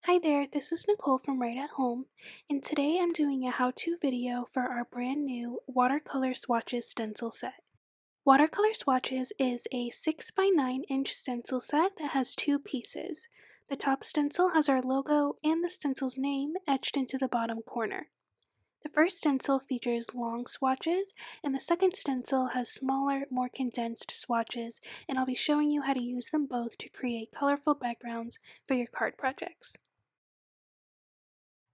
Hi there, this is Nicole from Right at Home, and today I'm doing a how-to video for our brand new Watercolor Swatches stencil set. Watercolor Swatches is a 6 by 9 inch stencil set that has two pieces. The top stencil has our logo and the stencil's name etched into the bottom corner. The first stencil features long swatches, and the second stencil has smaller, more condensed swatches, and I'll be showing you how to use them both to create colorful backgrounds for your card projects.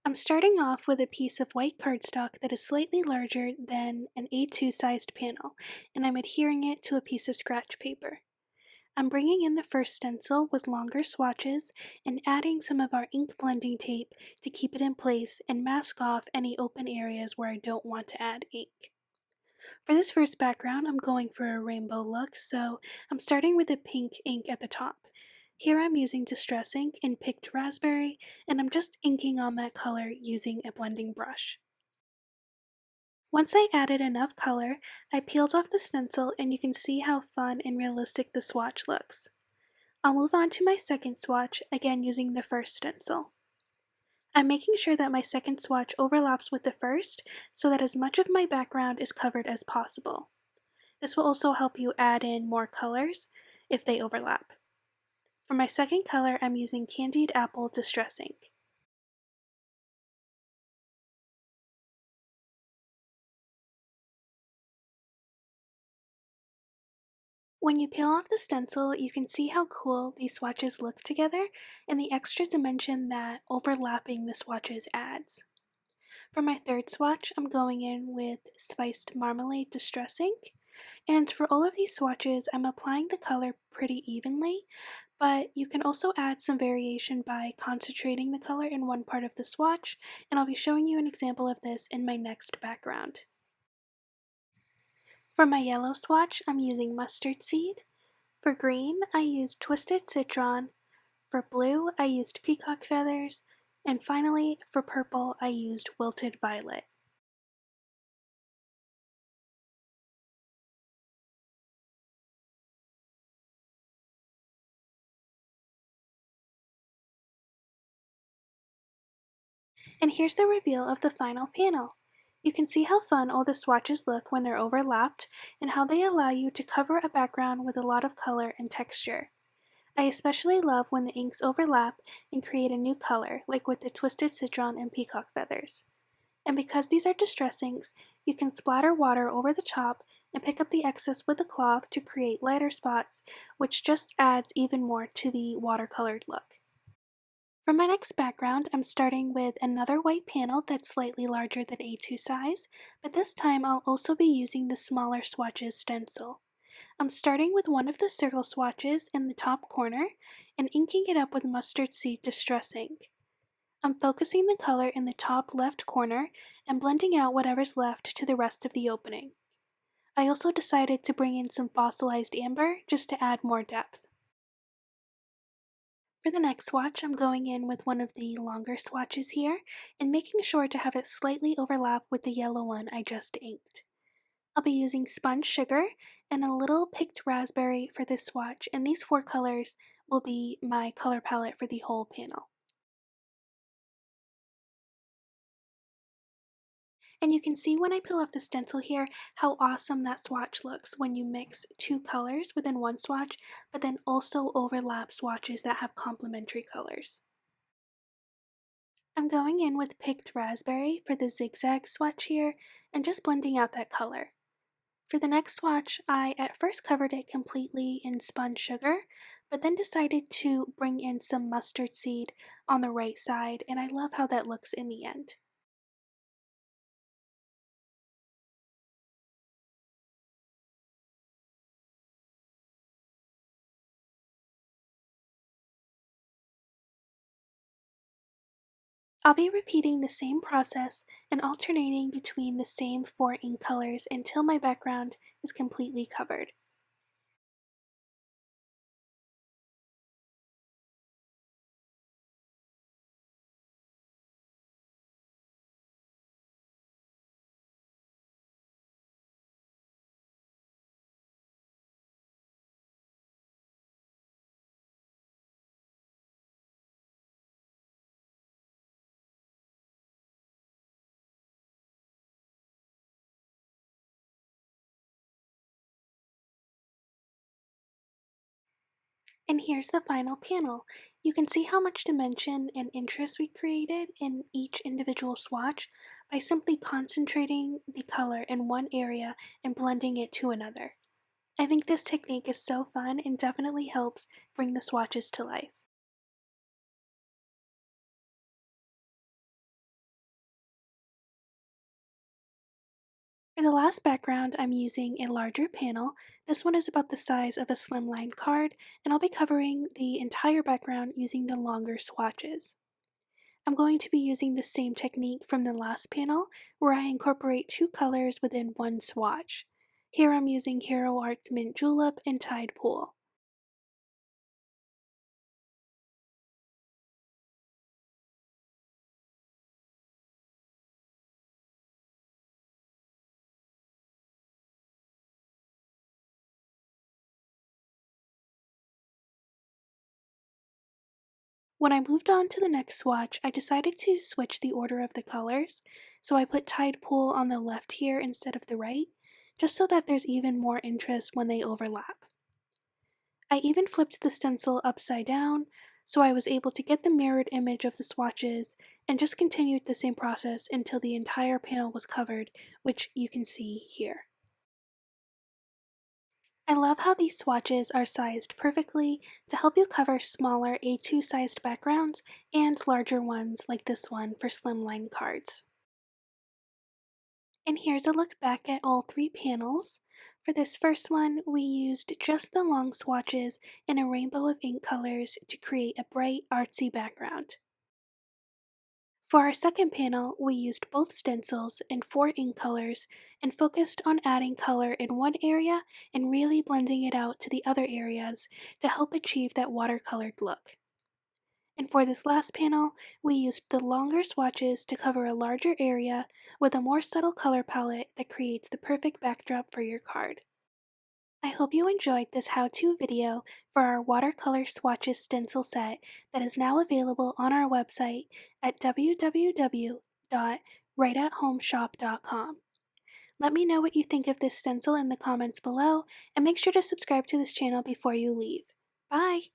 I'm starting off with a piece of white cardstock that is slightly larger than an A2 sized panel, and I'm adhering it to a piece of scratch paper. I'm bringing in the first stencil with longer swatches and adding some of our ink blending tape to keep it in place and mask off any open areas where I don't want to add ink. For this first background, I'm going for a rainbow look, so I'm starting with a pink ink at the top. Here I'm using Distress ink in Picked Raspberry, and I'm just inking on that color using a blending brush. Once I added enough color, I peeled off the stencil and you can see how fun and realistic the swatch looks. I'll move on to my second swatch, again using the first stencil. I'm making sure that my second swatch overlaps with the first so that as much of my background is covered as possible. This will also help you add in more colors if they overlap. For my second color, I'm using Candied Apple Distress ink. When you peel off the stencil, you can see how cool these swatches look together and the extra dimension that overlapping the swatches adds. For my third swatch, I'm going in with Spiced Marmalade Distress ink, and for all of these swatches, I'm applying the color pretty evenly, but you can also add some variation by concentrating the color in one part of the swatch, and I'll be showing you an example of this in my next background. For my yellow swatch, I'm using mustard seed. For green, I used twisted citron. For blue, I used peacock feathers. And finally, for purple, I used wilted violet. And here's the reveal of the final panel. You can see how fun all the swatches look when they're overlapped and how they allow you to cover a background with a lot of color and texture. I especially love when the inks overlap and create a new color, like with the twisted citron and peacock feathers. And because these are distress inks, you can splatter water over the top and pick up the excess with a cloth to create lighter spots, which just adds even more to the watercolored look. For my next background, I'm starting with another white panel that's slightly larger than A2 size, but this time I'll also be using the smaller swatches stencil. I'm starting with one of the circle swatches in the top corner and inking it up with mustard seed distress ink. I'm focusing the color in the top left corner and blending out whatever's left to the rest of the opening. I also decided to bring in some fossilized amber just to add more depth. For the next swatch, I'm going in with one of the longer swatches here and making sure to have it slightly overlap with the yellow one I just inked. I'll be using Spun Sugar and a little Picked Raspberry for this swatch, and these four colors will be my color palette for the whole panel. And you can see when I peel off the stencil here how awesome that swatch looks when you mix two colors within one swatch, but then also overlap swatches that have complementary colors. I'm going in with Picked Raspberry for the zigzag swatch here and just blending out that color. For the next swatch, I at first covered it completely in spun sugar, but then decided to bring in some mustard seed on the right side, and I love how that looks in the end. I'll be repeating the same process and alternating between the same four ink colors until my background is completely covered. And here's the final panel. You can see how much dimension and interest we created in each individual swatch by simply concentrating the color in one area and blending it to another. I think this technique is so fun and definitely helps bring the swatches to life. For the last background, I'm using a larger panel. This one is about the size of a slimline card, and I'll be covering the entire background using the longer swatches. I'm going to be using the same technique from the last panel, where I incorporate two colors within one swatch. Here I'm using Hero Art's Mint Julep and Tide Pool. When I moved on to the next swatch, I decided to switch the order of the colors, so I put Tide Pool on the left here instead of the right, just so that there's even more interest when they overlap. I even flipped the stencil upside down, so I was able to get the mirrored image of the swatches and just continued the same process until the entire panel was covered, which you can see here. I love how these swatches are sized perfectly to help you cover smaller A2 sized backgrounds and larger ones like this one for slimline cards. And here's a look back at all three panels. For this first one, we used just the long swatches and a rainbow of ink colors to create a bright, artsy background. For our second panel, we used both stencils and four ink colors and focused on adding color in one area and really blending it out to the other areas to help achieve that watercolored look. And for this last panel, we used the longer swatches to cover a larger area with a more subtle color palette that creates the perfect backdrop for your card. I hope you enjoyed this how-to video for our watercolor swatches stencil set that is now available on our website at www.writeathomeshop.com. Let me know what you think of this stencil in the comments below, and make sure to subscribe to this channel before you leave. Bye!